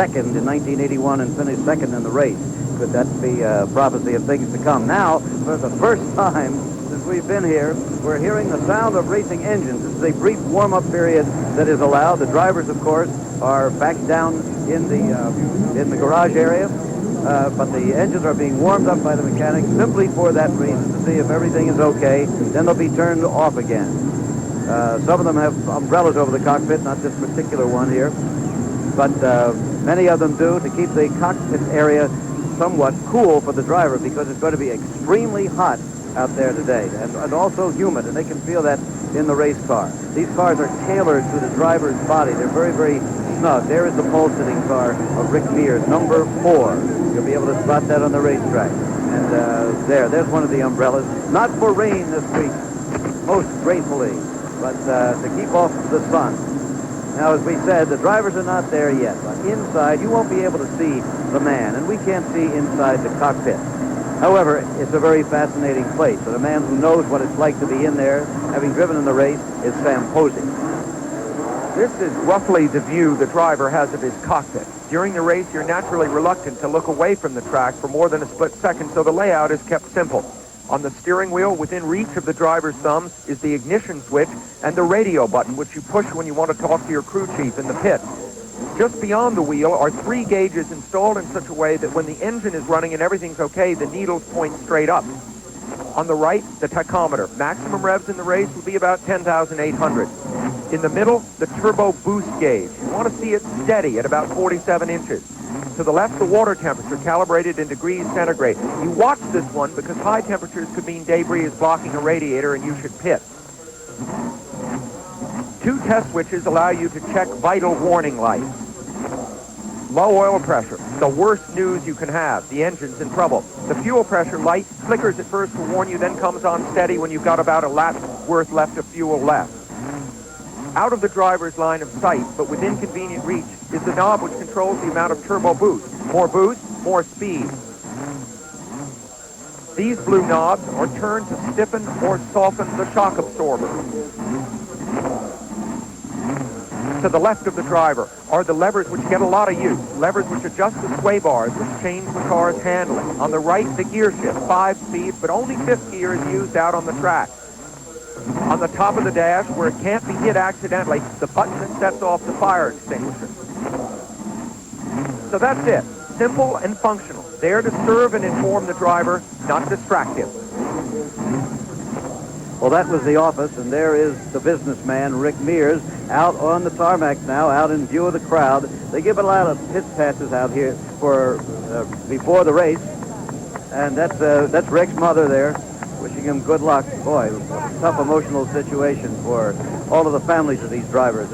second in 1981 and finished second in the race. Could that be a prophecy of things to come? Now, for the first time since we've been here, we're hearing the sound of racing engines. This is a brief warm-up period that is allowed. The drivers, of course, are back down in the garage area, but the engines are being warmed up by the mechanics simply for that reason, to see if everything is okay. Then they'll be turned off again. Some of them have umbrellas over the cockpit, not this particular one here, but many of them do, to keep the cockpit area somewhat cool for the driver, because it's going to be extremely hot out there today, and also humid, and they can feel that in the race car. These cars are tailored to the driver's body. They're very, very snug. There is the pole-sitting car of Rick Mears, number 4. You'll be able to spot that on the racetrack. And there's one of the umbrellas. Not for rain this week, most gratefully, but to keep off the sun. Now, as we said, the drivers are not there yet, but inside you won't be able to see the man, and we can't see inside the cockpit. However, it's a very fascinating place, and a man who knows what it's like to be in there, having driven in the race, is Sam Posey. This is roughly the view the driver has of his cockpit. During the race, you're naturally reluctant to look away from the track for more than a split second, so the layout is kept simple. On the steering wheel, within reach of the driver's thumbs, is the ignition switch and the radio button, which you push when you want to talk to your crew chief in the pit. Just beyond the wheel are 3 gauges installed in such a way that when the engine is running and everything's okay, the needles point straight up. On the right, the tachometer. Maximum revs in the race will be about 10,800. In the middle, the turbo boost gauge. You want to see it steady at about 47 inches. To the left, the water temperature, calibrated in degrees centigrade. You watch this one because high temperatures could mean debris is blocking a radiator and you should pit. 2 test switches allow you to check vital warning lights. Low oil pressure, the worst news you can have. The engine's in trouble. The fuel pressure light flickers at first to warn you, then comes on steady when you've got about a lap worth left of fuel left. Out of the driver's line of sight, but within convenient reach, is the knob which controls the amount of turbo boost. More boost, more speed. These blue knobs are turned to stiffen or soften the shock absorber. To the left of the driver are the levers which get a lot of use. Levers which adjust the sway bars, which change the car's handling. On the right, the gear shift, 5 speed, but only 5th gear is used out on the track. On the top of the dash, where it can't be hit accidentally, the button that sets off the fire extinguisher. So that's it. Simple and functional. There to serve and inform the driver, not distract him. Well, that was the office, and there is the businessman, Rick Mears, out on the tarmac now, out in view of the crowd. They give a lot of pit passes out here for before the race, and that's Rick's mother there, wishing him good luck. Boy, tough emotional situation for all of the families of these drivers.